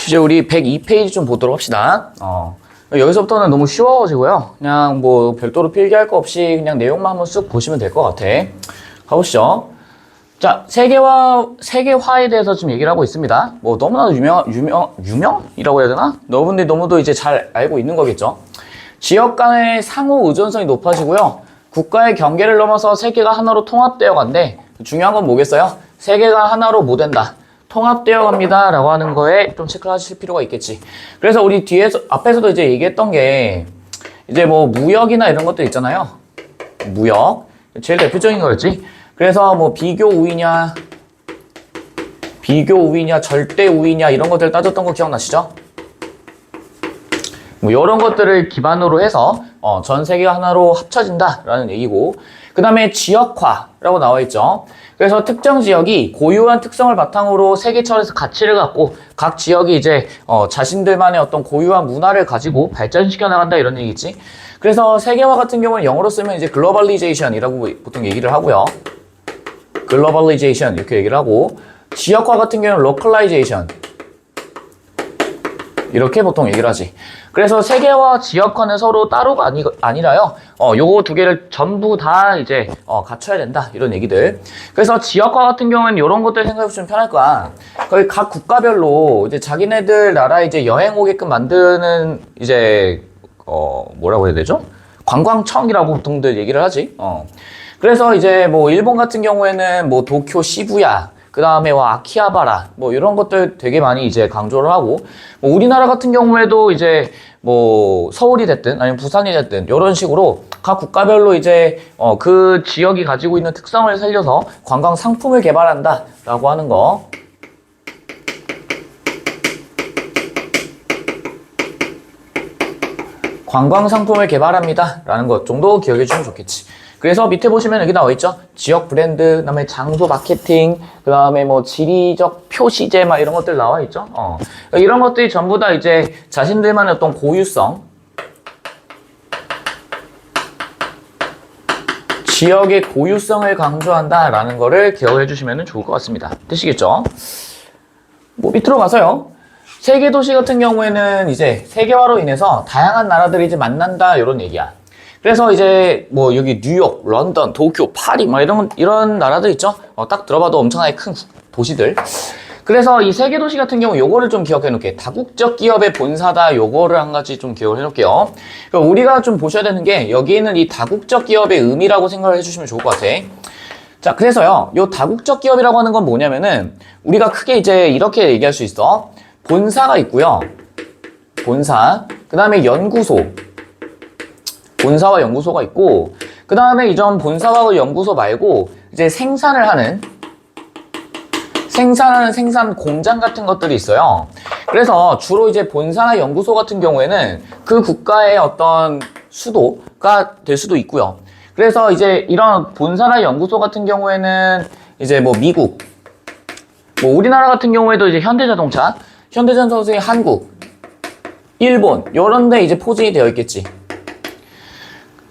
이제 우리 102페이지 좀 보도록 합시다. 여기서부터는 너무 쉬워지고요. 그냥 뭐 별도로 필기할 거 없이 그냥 내용만 한번 쑥 보시면 될 것 같아. 가보시죠. 자, 세계화에 대해서 좀 얘기를 하고 있습니다. 뭐 너무나도 유명이라고 해야 되나? 여러분들이 너무도 이제 잘 알고 있는 거겠죠. 지역 간의 상호 의존성이 높아지고요. 국가의 경계를 넘어서 세계가 하나로 통합되어 간대. 중요한 건 뭐겠어요? 세계가 하나로 뭐 된다. 통합되어 갑니다 라고 하는 거에 좀 체크를 하실 필요가 있겠지. 그래서 우리 앞에서도 이제 얘기했던 게 이제 뭐 무역이나 이런 것들 있잖아요. 무역 제일 대표적인 거였지. 그래서 뭐 비교 우위냐 절대 우위냐 이런 것들 따졌던 거 기억나시죠? 뭐 이런 것들을 기반으로 해서 전 세계가 하나로 합쳐진다 라는 얘기고, 그 다음에 지역화라고 나와 있죠. 그래서 특정 지역이 고유한 특성을 바탕으로 세계처에서 가치를 갖고 각 지역이 이제 자신들만의 어떤 고유한 문화를 가지고 발전시켜 나간다 이런 얘기지. 그래서 세계화 같은 경우는 영어로 쓰면 이제 글로벌리제이션이라고 보통 얘기를 하고요. 글로벌리제이션 이렇게 얘기를 하고, 지역화 같은 경우는 로컬라이제이션 이렇게 보통 얘기를 하지. 그래서 세계화, 지역화는 서로 따로가 아니라요. 요거 두 개를 전부 다 이제 갖춰야 된다 이런 얘기들. 그래서 지역화 같은 경우는 이런 것들 생각해보시면 편할 거야. 거의 각 국가별로 이제 자기네들 나라에 이제 여행 오게끔 만드는 이제 뭐라고 해야 되죠? 관광청이라고 보통들 얘기를 하지. 그래서 이제 뭐 일본 같은 경우에는 뭐 도쿄, 시부야, 그 다음에 아키하바라 뭐 이런 것들 되게 많이 이제 강조를 하고, 뭐 우리나라 같은 경우에도 이제 뭐 서울이 됐든 아니면 부산이 됐든 이런 식으로 각 국가별로 이제 그 지역이 가지고 있는 특성을 살려서 관광 상품을 개발한다 라고 하는 거. 관광 상품을 개발합니다 라는 것 정도 기억해 주시면 좋겠지. 그래서 밑에 보시면 여기 나와 있죠. 지역 브랜드, 그 다음에 장소 마케팅, 그 다음에 뭐 지리적 표시제 막 이런 것들 나와 있죠. 이런 것들이 전부 다 이제 자신들만의 어떤 고유성, 지역의 고유성을 강조한다라는 거를 기억해 주시면 좋을 것 같습니다. 되시겠죠? 뭐 밑으로 가서요. 세계 도시 같은 경우에는 이제 세계화로 인해서 다양한 나라들이 이제 만난다 이런 얘기야. 그래서 이제 뭐 여기 뉴욕, 런던, 도쿄, 파리 뭐 이런 나라들 있죠? 딱 들어봐도 엄청나게 큰 도시들. 그래서 이 세계 도시 같은 경우 요거를 좀 기억해 놓을게. 다국적 기업의 본사다 요거를 한 가지 좀 기억을 해 놓을게요. 우리가 좀 보셔야 되는 게 여기 있는 이 다국적 기업의 의미라고 생각을 해 주시면 좋을 것 같아. 자, 그래서요. 요 다국적 기업이라고 하는 건 뭐냐면은 우리가 크게 이제 이렇게 얘기할 수 있어. 본사가 있고요. 본사. 그다음에 연구소. 본사와 연구소가 있고, 그 다음에 이전 본사와 연구소 말고 이제 생산 공장 같은 것들이 있어요. 그래서 주로 이제 본사나 연구소 같은 경우에는 그 국가의 어떤 수도가 될 수도 있고요. 그래서 이제 이런 본사나 연구소 같은 경우에는 이제 뭐 미국, 뭐 우리나라 같은 경우에도 이제 현대자동차의 한국, 일본 이런 데 이제 포진이 되어 있겠지.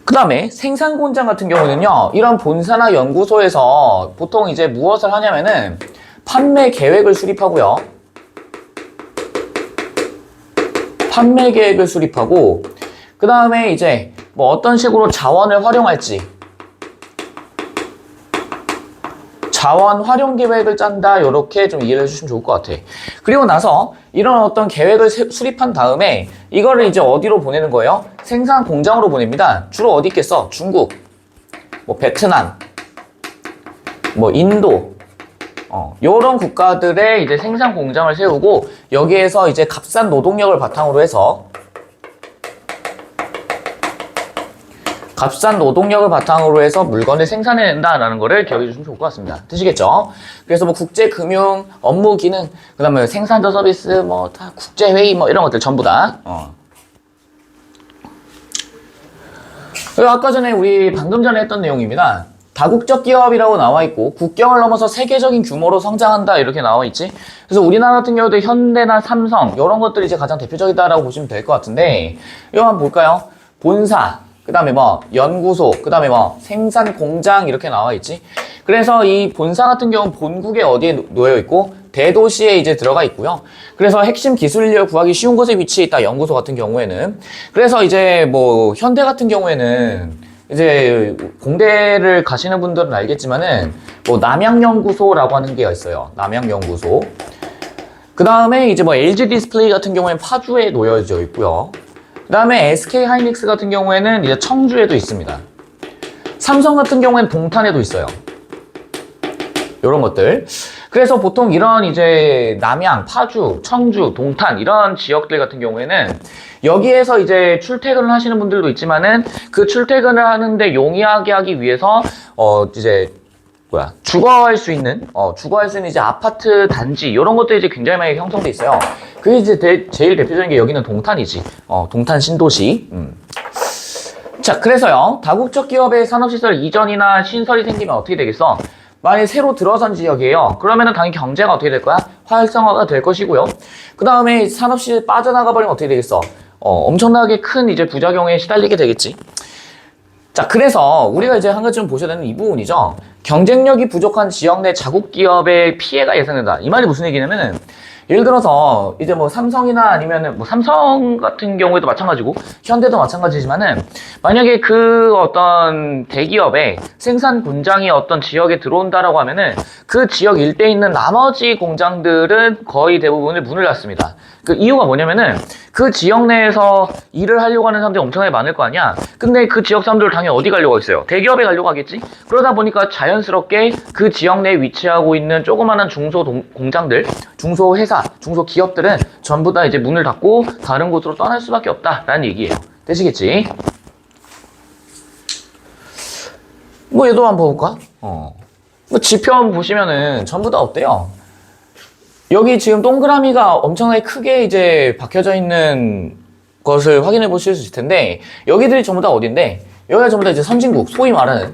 그 다음에 생산 공장 같은 경우는요, 이런 본사나 연구소에서 보통 이제 무엇을 하냐면은 판매 계획을 수립하고요. 그 다음에 이제 뭐 어떤 식으로 자원을 활용할지, 자원 활용 계획을 짠다 이렇게 좀 이해를 해주시면 좋을 것 같아. 그리고 나서 이런 어떤 계획을 수립한 다음에 이거를 이제 어디로 보내는 거예요? 생산 공장으로 보냅니다. 주로 어디 있겠어? 중국, 뭐 베트남, 뭐 인도, 요런 국가들의 이제 생산 공장을 세우고 여기에서 이제 값싼 노동력을 바탕으로 해서 물건을 생산해낸다라는 거를 기억해 주시면 좋을 것 같습니다. 되시겠죠? 그래서 뭐 국제금융, 업무 기능, 그 다음에 생산자 서비스, 뭐 다 국제회의 뭐 이런 것들 전부 다. 그리고 아까 전에 우리 방금 전에 했던 내용입니다. 다국적 기업이라고 나와 있고 국경을 넘어서 세계적인 규모로 성장한다 이렇게 나와 있지. 그래서 우리나라 같은 경우도 현대나 삼성 이런 것들이 이제 가장 대표적이다라고 보시면 될 것 같은데, 이거 한번 볼까요? 본사, 그 다음에 뭐 연구소, 그 다음에 뭐 생산 공장 이렇게 나와 있지. 그래서 이 본사 같은 경우는 본국에 어디에 놓여 있고 대도시에 이제 들어가 있고요. 그래서 핵심 기술 인력을 구하기 쉬운 곳에 위치해 있다. 연구소 같은 경우에는. 그래서 이제 뭐 현대 같은 경우에는 이제 공대를 가시는 분들은 알겠지만은 뭐 남양연구소라고 하는 게 있어요. 남양연구소. 그 다음에 이제 뭐 LG 디스플레이 같은 경우에는 파주에 놓여져 있고요. 그 다음에 SK 하이닉스 같은 경우에는 이제 청주에도 있습니다. 삼성 같은 경우에는 동탄에도 있어요. 이런 것들. 그래서 보통 이런 이제 남양, 파주, 청주, 동탄 이런 지역들 같은 경우에는 여기에서 이제 출퇴근을 하시는 분들도 있지만은 그 출퇴근을 하는데 용이하게 하기 위해서 이제 주거할 수 있는 이제 아파트 단지 이런 것들이 이제 굉장히 많이 형성돼 있어요. 그게 이제 제일 대표적인 게 여기는 동탄이지. 동탄 신도시. 자, 그래서요. 다국적 기업의 산업시설 이전이나 신설이 생기면 어떻게 되겠어? 만약에 새로 들어선 지역이에요. 그러면은 당연히 경제가 어떻게 될 거야? 활성화가 될 것이고요. 그 다음에 산업시설이 빠져나가 버리면 어떻게 되겠어? 엄청나게 큰 이제 부작용에 시달리게 되겠지. 자, 그래서 우리가 이제 한 가지 좀 보셔야 되는 이 부분이죠. 경쟁력이 부족한 지역 내 자국 기업의 피해가 예상된다. 이 말이 무슨 얘기냐면은 예를 들어서 이제 뭐 삼성이나 아니면은 뭐 삼성 같은 경우에도 마찬가지고 현대도 마찬가지지만은 만약에 그 어떤 대기업의 생산 공장이 어떤 지역에 들어온다라고 하면은 그 지역 일대에 있는 나머지 공장들은 거의 대부분을 문을 닫습니다. 그 이유가 뭐냐면은 그 지역 내에서 일을 하려고 하는 사람들이 엄청나게 많을 거 아니야. 근데 그 지역 사람들 당연히 어디 가려고 했어요? 대기업에 가려고 하겠지? 그러다 보니까 자연스럽게 그 지역 내에 위치하고 있는 조그마한 공장들, 중소회사, 중소기업들은 전부 다 이제 문을 닫고 다른 곳으로 떠날 수밖에 없다라는 얘기예요. 되시겠지? 뭐 얘도 한번 볼까? 뭐 지표 한번 보시면은 전부 다 어때요? 여기 지금 동그라미가 엄청나게 크게 이제 박혀져 있는 것을 확인해 보실 수 있을 텐데 여기들이 전부 다 어딘데 여기가 전부 다 이제 선진국, 소위 말하는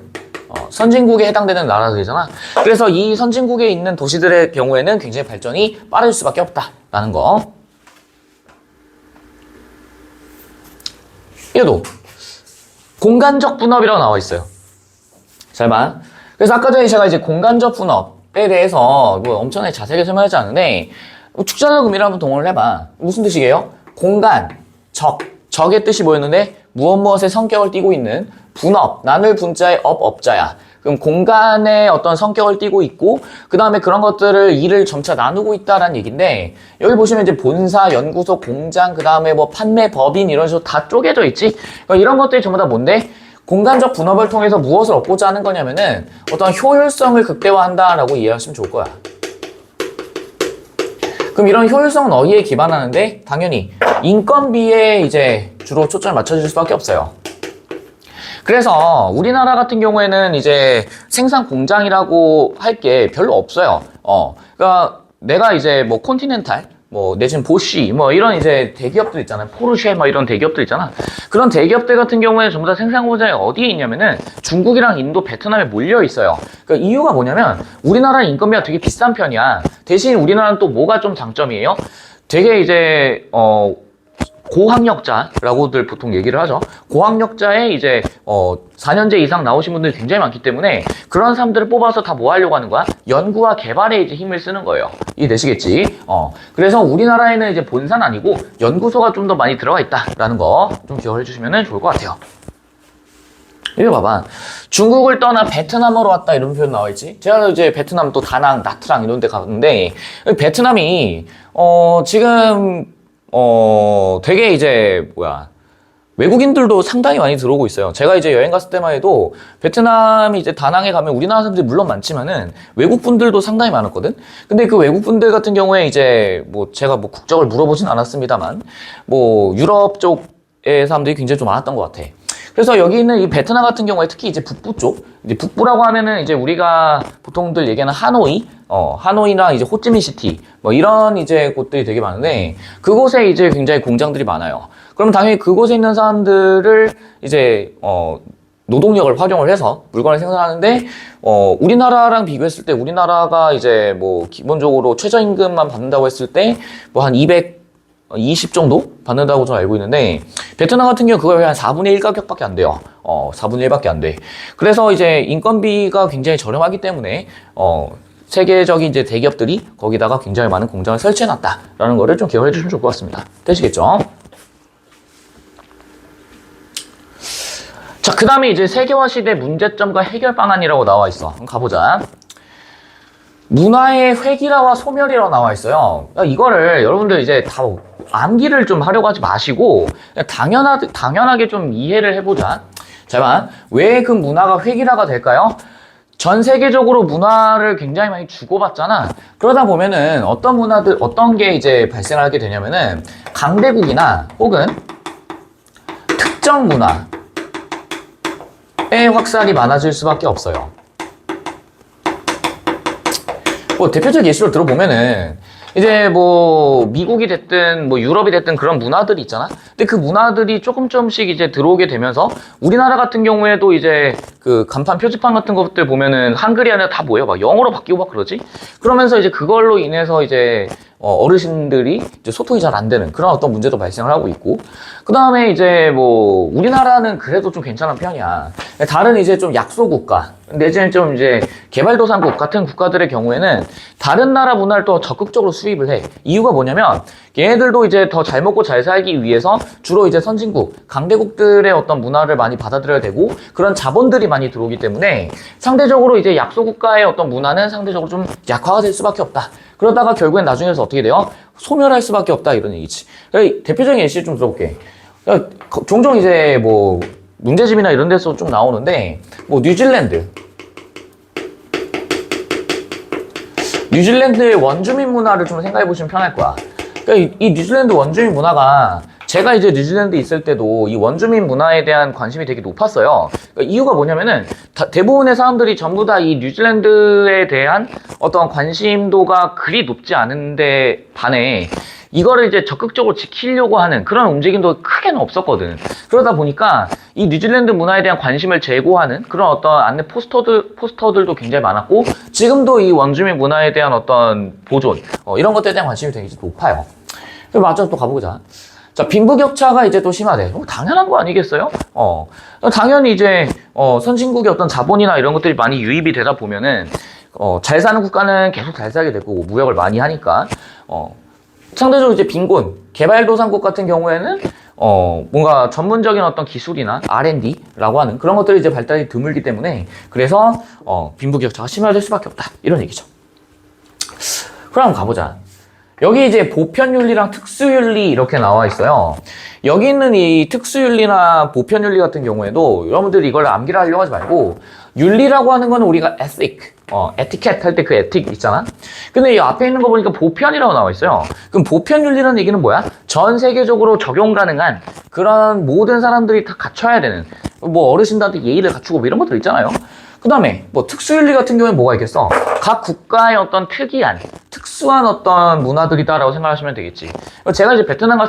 선진국에 해당되는 나라들이잖아. 그래서 이 선진국에 있는 도시들의 경우에는 굉장히 발전이 빠를 수밖에 없다라는 거. 얘도 공간적 분업이라고 나와 있어요. 잘 봐. 그래서 아까 전에 제가 이제 공간적 분업에 대해서 뭐 엄청나게 자세하게 설명하지 않은데 축자적음이라는 동원을 해봐. 무슨 뜻이게요? 공간, 적의 뜻이 뭐였는데 무엇의 성격을 띠고 있는 분업, 나눌 분자의 업자야. 그럼 공간의 어떤 성격을 띠고 있고 그 다음에 그런 것들을 일을 점차 나누고 있다라는 얘기인데 여기 보시면 이제 본사, 연구소, 공장, 그 다음에 뭐 판매, 법인 이런 식으로 다 쪼개져 있지. 그러니까 이런 것들이 전부 다 뭔데? 공간적 분업을 통해서 무엇을 얻고자 하는 거냐면은 어떤 효율성을 극대화한다라고 이해하시면 좋을 거야. 그럼 이런 효율성은 어디에 기반하는데? 당연히 인건비에 이제 주로 초점을 맞춰줄 수밖에 없어요. 그래서 우리나라 같은 경우에는 이제 생산 공장이라고 할 게 별로 없어요. 그러니까 내가 이제 뭐 콘티넨탈, 뭐 내지는 보쉬, 뭐 이런 이제 대기업들 있잖아요. 포르쉐 뭐 이런 대기업들 있잖아. 그런 대기업들 같은 경우에 전부 다 생산 공장이 어디에 있냐면은 중국이랑 인도, 베트남에 몰려 있어요. 그 이유가 뭐냐면 우리나라 인건비가 되게 비싼 편이야. 대신 우리나라는 또 뭐가 좀 장점이에요? 되게 이제 고학력자라고들 보통 얘기를 하죠. 고학력자에 이제 4년제 이상 나오신 분들이 굉장히 많기 때문에 그런 사람들을 뽑아서 다 뭐 하려고 하는 거야? 연구와 개발에 이제 힘을 쓰는 거예요. 이해되시겠지? 그래서 우리나라에는 이제 본사는 아니고 연구소가 좀 더 많이 들어가 있다라는 거 좀 기억을 해주시면 좋을 것 같아요. 이거 봐봐. 중국을 떠나 베트남으로 왔다 이런 표현 나와있지? 제가 이제 베트남 또 다낭, 나트랑 이런 데 갔는데 베트남이 지금 되게 이제 외국인들도 상당히 많이 들어오고 있어요. 제가 이제 여행 갔을 때만 해도 베트남이 이제 다낭에 가면 우리나라 사람들이 물론 많지만은 외국 분들도 상당히 많았거든. 근데 그 외국 분들 같은 경우에 이제 뭐 제가 뭐 국적을 물어보진 않았습니다만 뭐 유럽 쪽의 사람들이 굉장히 좀 많았던 것 같아. 그래서 여기 있는 이 베트남 같은 경우에 특히 이제 북부 쪽, 이제 북부라고 하면은 이제 우리가 보통들 얘기하는 하노이, 하노이나 이제 호찌민시티, 뭐 이런 이제 곳들이 되게 많은데 그곳에 이제 굉장히 공장들이 많아요. 그럼 당연히 그곳에 있는 사람들을 이제 노동력을 활용을 해서 물건을 생산하는데 우리나라랑 비교했을 때 우리나라가 이제 뭐 기본적으로 최저임금만 받는다고 했을 때 뭐 한 220 정도 받는다고 저는 알고 있는데 베트남 같은 경우 그거의 한 4분의 1 가격밖에 안 돼요. 4분의 1밖에 안 돼. 그래서 이제 인건비가 굉장히 저렴하기 때문에 세계적인 이제 대기업들이 거기다가 굉장히 많은 공장을 설치해놨다라는 거를 좀 기억해 주시면 좋을 것 같습니다. 되시겠죠? 자, 그 다음에 이제 세계화 시대 문제점과 해결 방안이라고 나와 있어. 한번 가보자. 문화의 회귀라와 소멸이라고 나와 있어요. 이거를 여러분들 이제 다 암기를 좀 하려고 하지 마시고 당연하게 좀 이해를 해보자. 자만 왜 그 문화가 회귀라가 될까요? 전 세계적으로 문화를 굉장히 많이 주고받잖아. 그러다 보면은 어떤 게 이제 발생하게 되냐면은 강대국이나 혹은 특정 문화의 확산이 많아질 수밖에 없어요. 뭐 대표적 예시로 들어보면은 이제 뭐 미국이 됐든 뭐 유럽이 됐든 그런 문화들이 있잖아. 근데 그 문화들이 조금씩 이제 들어오게 되면서 우리나라 같은 경우에도 이제 그 간판 표지판 같은 것들 보면은 한글이 아니라 다 뭐예요? 막 영어로 바뀌고 막 그러지? 그러면서 이제 그걸로 인해서 이제 어르신들이 이제 소통이 잘 안 되는 그런 어떤 문제도 발생을 하고 있고, 그 다음에 이제 뭐 우리나라는 그래도 좀 괜찮은 편이야. 다른 이제 좀 약소국가 내지는 좀 이제 개발도상국 같은 국가들의 경우에는 다른 나라 문화를 또 적극적으로 수입을 해. 이유가 뭐냐면 얘네들도 이제 더 잘 먹고 잘 살기 위해서 주로 이제 선진국, 강대국들의 어떤 문화를 많이 받아들여야 되고 그런 자본들이 많이 들어오기 때문에 상대적으로 이제 약소국가의 어떤 문화는 상대적으로 좀 약화가 될 수밖에 없다. 그러다가 결국엔 나중에서 어떻게 돼요? 소멸할 수밖에 없다, 이런 얘기지. 대표적인 예시 좀 들어볼게. 종종 이제 뭐 문제집이나 이런 데서 좀 나오는데 뭐 뉴질랜드의 원주민 문화를 좀 생각해 보시면 편할 거야. 그러니까 이 뉴질랜드 원주민 문화가 제가 이제 뉴질랜드 있을 때도 이 원주민 문화에 대한 관심이 되게 높았어요. 그러니까 이유가 뭐냐면은 대부분의 사람들이 전부 다 이 뉴질랜드에 대한 어떤 관심도가 그리 높지 않은데 반해 이거를 이제 적극적으로 지키려고 하는 그런 움직임도 크게는 없었거든. 그러다 보니까 이 뉴질랜드 문화에 대한 관심을 제고하는 그런 어떤 안내 포스터들도 굉장히 많았고, 지금도 이 원주민 문화에 대한 어떤 보존, 이런 것들에 대한 관심이 되게 높아요. 그럼 마저 또 가보자. 자, 빈부격차가 이제 또 심화돼. 당연한 거 아니겠어요? 당연히 이제, 선진국의 어떤 자본이나 이런 것들이 많이 유입이 되다 보면은, 잘 사는 국가는 계속 잘 살게 되고, 무역을 많이 하니까, 상대적으로 이제 빈곤, 개발도상국 같은 경우에는, 뭔가 전문적인 어떤 기술이나 R&D라고 하는 그런 것들이 이제 발달이 드물기 때문에, 그래서, 빈부격차가 심화될 수밖에 없다. 이런 얘기죠. 그럼 한번 가보자. 여기 이제 보편윤리랑 특수윤리 이렇게 나와 있어요. 여기 있는 이 특수윤리나 보편윤리 같은 경우에도 여러분들이 이걸 암기를 하려고 하지 말고, 윤리라고 하는 거는 우리가 에티켓 할 때 그 에틱 있잖아. 근데 이 앞에 있는 거 보니까 보편이라고 나와 있어요. 그럼 보편윤리라는 얘기는 뭐야? 전 세계적으로 적용 가능한 그런 모든 사람들이 다 갖춰야 되는, 뭐 어르신들한테 예의를 갖추고 뭐 이런 것들 있잖아요. 그 다음에 뭐 특수윤리 같은 경우는 뭐가 있겠어? 각 국가의 어떤 특수한 어떤 문화들이다라고 생각하시면 되겠지. 제가 이제 베트남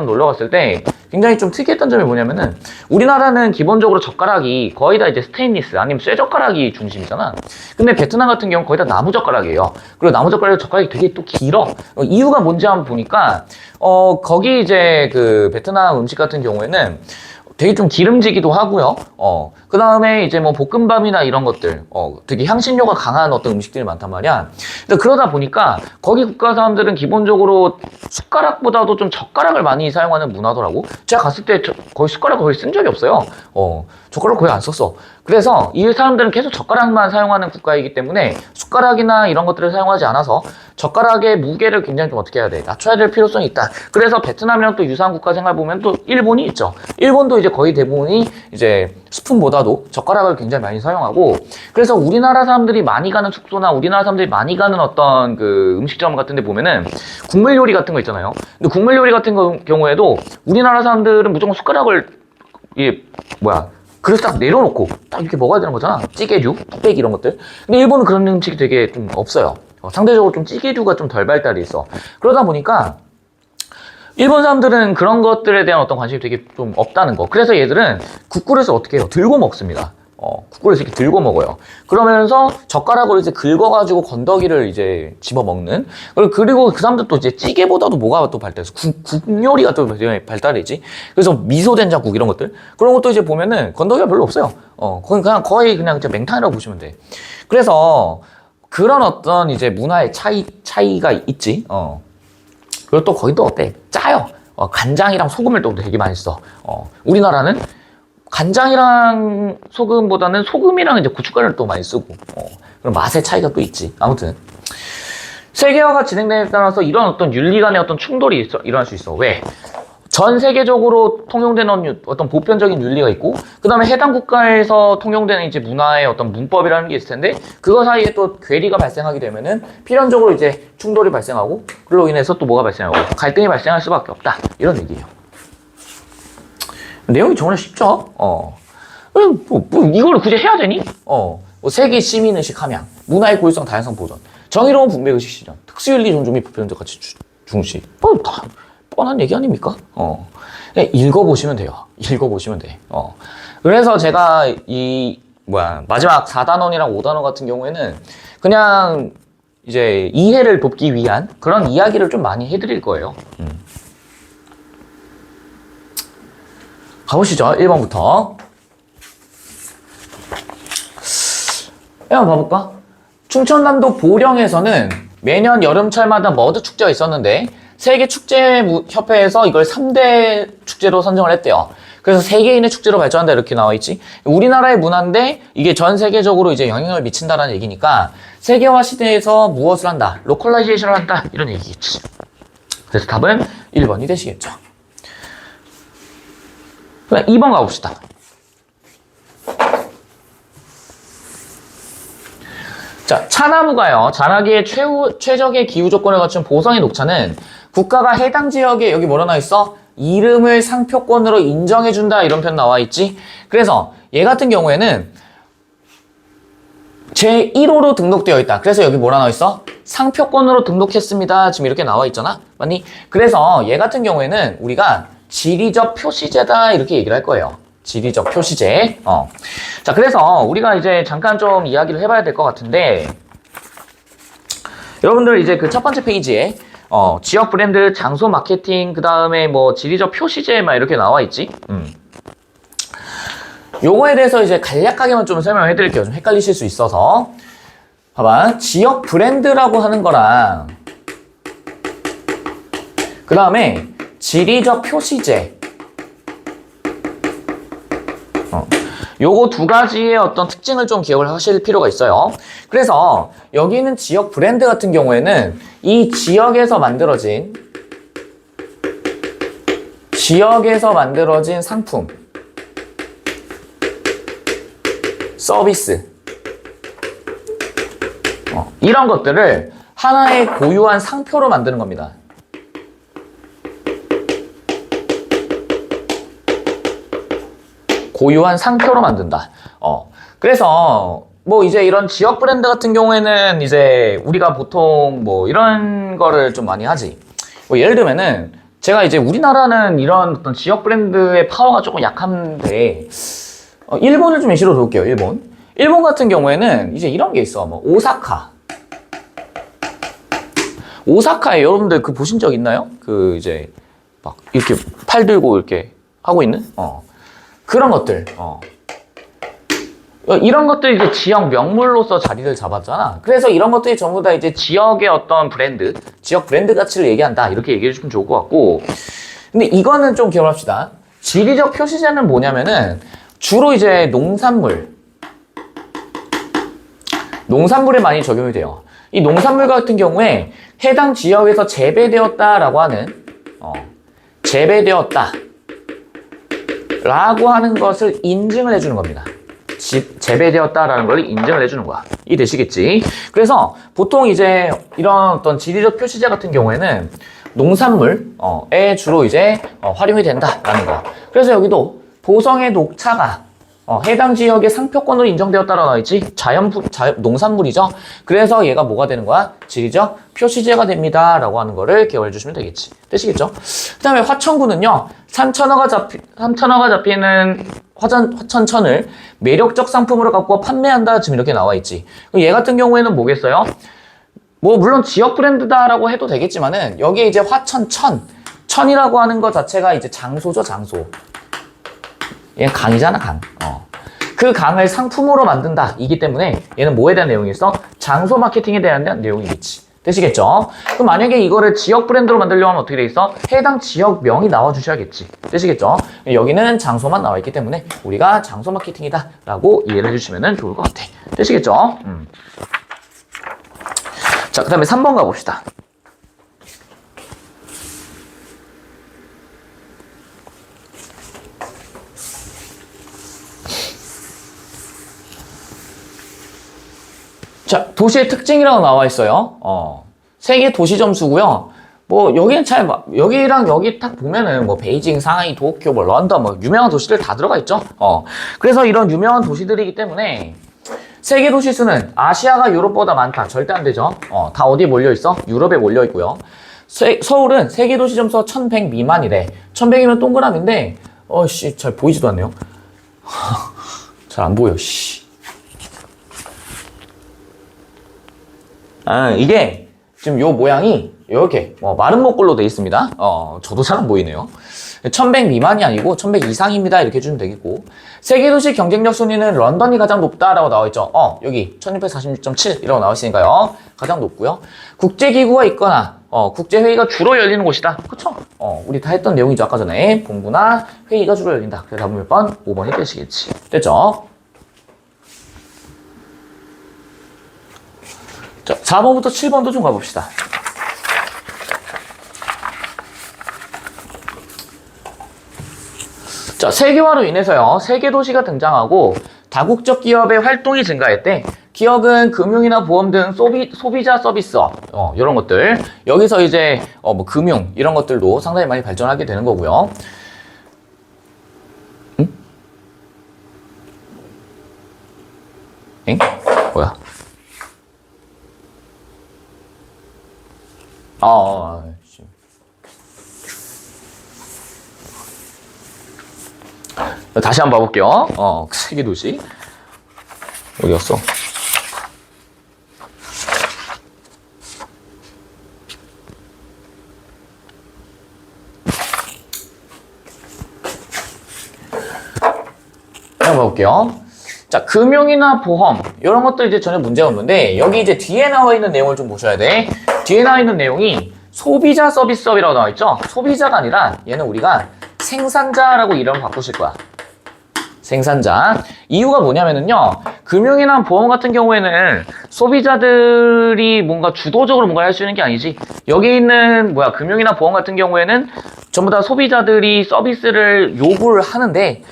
놀러 갔을 때 굉장히 좀 특이했던 점이 뭐냐면은, 우리나라는 기본적으로 젓가락이 거의 다 이제 스테인리스 아니면 쇠젓가락이 중심이잖아. 근데 베트남 같은 경우는 거의 다 나무젓가락이에요. 그리고 나무젓가락이 되게 또 길어. 이유가 뭔지 한번 보니까 거기 이제 그 베트남 음식 같은 경우에는 되게 좀 기름지기도 하고요. 그 다음에 이제 뭐 볶음밥이나 이런 것들, 되게 향신료가 강한 어떤 음식들이 많단 말이야. 근데 그러다 보니까 거기 국가 사람들은 기본적으로 숟가락보다도 좀 젓가락을 많이 사용하는 문화더라고. 제가 갔을 때 거의 숟가락을 거의 쓴 적이 없어요. 젓가락 거의 안 썼어. 그래서 이 사람들은 계속 젓가락만 사용하는 국가이기 때문에 숟가락이나 이런 것들을 사용하지 않아서 젓가락의 무게를 굉장히 좀 어떻게 해야 돼? 낮춰야 될 필요성이 있다. 그래서 베트남이랑 또 유사한 국가 생각해 보면 또 일본이 있죠. 일본도 이제 거의 대부분이 이제 스푼보다도 젓가락을 굉장히 많이 사용하고, 그래서 우리나라 사람들이 많이 가는 숙소나 우리나라 사람들이 많이 가는 어떤 그 음식점 같은 데 보면은 국물 요리 같은 거 있잖아요. 근데 국물 요리 같은 경우에도 우리나라 사람들은 무조건 숟가락을 그래서 딱 내려놓고 딱 이렇게 먹어야 되는 거잖아. 찌개류, 뚝배기 이런 것들. 근데 일본은 그런 음식이 되게 좀 없어요. 상대적으로 좀 찌개류가 좀 덜 발달이 있어. 그러다 보니까 일본 사람들은 그런 것들에 대한 어떤 관심이 되게 좀 없다는 거. 그래서 얘들은 국그릇을 어떻게 해요? 들고 먹습니다. 국그릇을 이렇게 들고 먹어요. 그러면서 젓가락으로 이제 긁어가지고 건더기를 이제 집어 먹는. 그리고 그 사람들 또 이제 찌개보다도 뭐가 또 발달해서 국 요리가 또 발달이지. 그래서 미소된장국 이런 것들. 그런 것도 이제 보면은 건더기가 별로 없어요. 거의 그냥 이제 맹탕이라고 보시면 돼. 그래서 그런 어떤 이제 문화의 차이가 있지. 그리고 또 거기도 어때? 짜요. 간장이랑 소금을 또 되게 많이 써. 우리나라는 간장이랑 소금보다는 소금이랑 이제 고춧가루를 또 많이 쓰고. 그런 맛의 차이가 또 있지. 아무튼. 세계화가 진행됨에 따라서 이런 어떤 윤리 간의 어떤 충돌이 일어날 수 있어. 왜? 전 세계적으로 통용되는 어떤 보편적인 윤리가 있고, 그 다음에 해당 국가에서 통용되는 이제 문화의 어떤 문법이라는 게 있을 텐데, 그거 사이에 또 괴리가 발생하게 되면은 필연적으로 이제 충돌이 발생하고, 그로 인해서 또 뭐가 발생하고, 갈등이 발생할 수밖에 없다. 이런 얘기예요. 내용이 정말 쉽죠? 이걸 굳이 해야 되니? 뭐 세계 시민의식 함양, 문화의 고유성 다양성 보존, 정의로운 분배의식 실현, 특수윤리 존중 및 보편적 가치 중시. 다 뻔한 얘기 아닙니까? 그냥 읽어보시면 돼요. 읽어보시면 돼. 그래서 제가 마지막 4단원이랑 5단원 같은 경우에는 그냥 이제 이해를 돕기 위한 그런 이야기를 좀 많이 해드릴 거예요. 가보시죠. 1번부터. 한번 봐볼까? 충청남도 보령에서는 매년 여름철마다 머드 축제가 있었는데 세계축제협회에서 이걸 3대 축제로 선정을 했대요. 그래서 세계인의 축제로 발전한다 이렇게 나와있지. 우리나라의 문화인데 이게 전 세계적으로 이제 영향을 미친다라는 얘기니까 세계화 시대에서 무엇을 한다? 로컬라이제이션을 한다 이런 얘기겠지. 그래서 답은 1번이 되시겠죠. 그럼 2번 가봅시다. 자, 차나무가요. 자라기에 최적의 기후 조건을 갖춘 보성의 녹차는 국가가 해당 지역에 여기 뭐라 나와 있어? 이름을 상표권으로 인정해준다 이런 표현 나와 있지. 그래서 얘 같은 경우에는 제1호로 등록되어 있다. 그래서 여기 뭐라 나와 있어? 상표권으로 등록했습니다. 지금 이렇게 나와 있잖아. 맞니? 그래서 얘 같은 경우에는 우리가 지리적 표시제다 이렇게 얘기를 할 거예요. 지리적 표시제. 자, 그래서 우리가 이제 잠깐 좀 이야기를 해봐야 될 것 같은데, 여러분들 이제 그 첫 번째 페이지에 지역 브랜드, 장소 마케팅, 그 다음에 뭐 지리적 표시제 막 이렇게 나와 있지. 요거에 대해서 이제 간략하게만 좀 설명해 드릴게요. 좀 헷갈리실 수 있어서. 봐봐. 지역 브랜드라고 하는 거랑, 그 다음에 지리적 표시제. 요거 두 가지의 어떤 특징을 좀 기억을 하실 필요가 있어요. 그래서 여기 있는 지역 브랜드 같은 경우에는 이 지역에서 만들어진 상품, 서비스, 이런 것들을 하나의 고유한 상표로 만드는 겁니다. 고유한 상표로 만든다. 그래서 뭐 이제 이런 지역 브랜드 같은 경우에는 이제 우리가 보통 뭐 이런 거를 좀 많이 하지. 뭐 예를 들면은 제가 이제 우리나라는 이런 어떤 지역 브랜드의 파워가 조금 약한데 일본을 좀 예시로 들어볼게요. 일본 같은 경우에는 이제 이런 게 있어. 뭐 오사카에 여러분들 그 보신 적 있나요? 그 이제 막 이렇게 팔 들고 이렇게 하고 있는 그런 것들. 이런 것들이 이제 지역 명물로서 자리를 잡았잖아. 그래서 이런 것들이 전부 다 이제 지역의 어떤 브랜드, 지역 브랜드 가치를 얘기한다. 이렇게 얘기해 주시면 좋을 것 같고. 근데 이거는 좀 기억합시다. 지리적 표시제는 뭐냐면은 주로 이제 농산물에 많이 적용이 돼요. 이 농산물 같은 경우에 해당 지역에서 재배되었다라고 하는, 재배되었다. 라고 하는 것을 인증을 해주는 겁니다. 재배되었다라는 걸 인증을 해주는 거야. 이해되시겠지? 그래서 보통 이제 이런 어떤 지리적 표시제 같은 경우에는 농산물에 주로 이제 활용이 된다라는 거. 그래서 여기도 보성의 녹차가 해당 지역의 상표권으로 인정되었다라고 나와 있지. 농산물이죠. 그래서 얘가 뭐가 되는 거야? 지리적 표시제가 됩니다. 라고 하는 거를 기억해 주시면 되겠지. 되시겠죠? 그 다음에 화천구는요. 삼천어가 잡히는 화천천을 매력적 상품으로 갖고 판매한다. 지금 이렇게 나와 있지. 얘 같은 경우에는 뭐겠어요? 뭐 물론 지역 브랜드다라고 해도 되겠지만은 여기에 이제 천이라고 하는 것 자체가 이제 장소죠. 장소. 얘 강이잖아, 강. 그 강을 상품으로 만든다. 이기 때문에 얘는 뭐에 대한 내용이 있어? 장소 마케팅에 대한 내용이겠지. 되시겠죠? 그럼 만약에 이거를 지역 브랜드로 만들려고 하면 어떻게 돼 있어? 해당 지역명이 나와 주셔야겠지. 되시겠죠? 여기는 장소만 나와 있기 때문에 우리가 장소 마케팅이다 라고 이해를 해주시면 좋을 것 같아. 되시겠죠? 자, 그 다음에 3번 가봅시다. 자, 도시의 특징이라고 나와 있어요. 세계 도시 점수고요. 뭐 여기는 여기랑 여기 딱 보면은 뭐 베이징, 상하이, 도쿄, 뭐 런던, 뭐 유명한 도시들 다 들어가 있죠. 그래서 이런 유명한 도시들이기 때문에 세계 도시 수는 아시아가 유럽보다 많다. 절대 안 되죠. 다 어디에 몰려 있어? 유럽에 몰려 있고요. 서울은 세계 도시 점수가 1100 미만이래. 1100이면 동그라미인데 잘 보이지도 않네요. 잘 안 보여. 이게 지금 요 모양이 이렇게 마른 목골로 되어 있습니다. 저도 잘 안 보이네요. 1100 미만이 아니고 1100 이상입니다. 이렇게 해주면 되겠고, 세계도시 경쟁력 순위는 런던이 가장 높다라고 나와 있죠. 여기 1646.7 이라고 나와 있으니까요. 가장 높고요. 국제기구가 있거나 국제회의가 주로 열리는 곳이다. 그쵸? 우리 다 했던 내용이죠. 아까 전에 본부나 회의가 주로 열린다. 그래서 답은 몇 번? 5번이 되시겠지. 됐죠? 자, 4번부터 7번도 좀 가봅시다. 자, 세계화로 인해서요, 세계 도시가 등장하고 다국적 기업의 활동이 증가했대. 기업은 금융이나 보험 등 소비자 서비스, 이런 것들. 여기서 이제, 뭐 금융, 이런 것들도 상당히 많이 발전하게 되는 거고요. 응? 엥? 뭐야? 다시 한번 봐볼게요. 세계도시. 어디 갔어? 한번 봐볼게요. 자, 금융이나 보험, 이런 것도 이제 전혀 문제가 없는데, 여기 이제 뒤에 나와 있는 내용을 좀 보셔야 돼. 뒤에 나와 있는 내용이 소비자 서비스업이라고 나와 있죠? 소비자가 아니라 얘는 우리가 생산자라고 이름을 바꾸실 거야. 생산자. 이유가 뭐냐면은요, 금융이나 보험 같은 경우에는 소비자들이 뭔가 주도적으로 뭔가 할 수 있는 게 아니지. 여기 있는 금융이나 보험 같은 경우에는 전부 다 소비자들이 서비스를 요구를 하는데,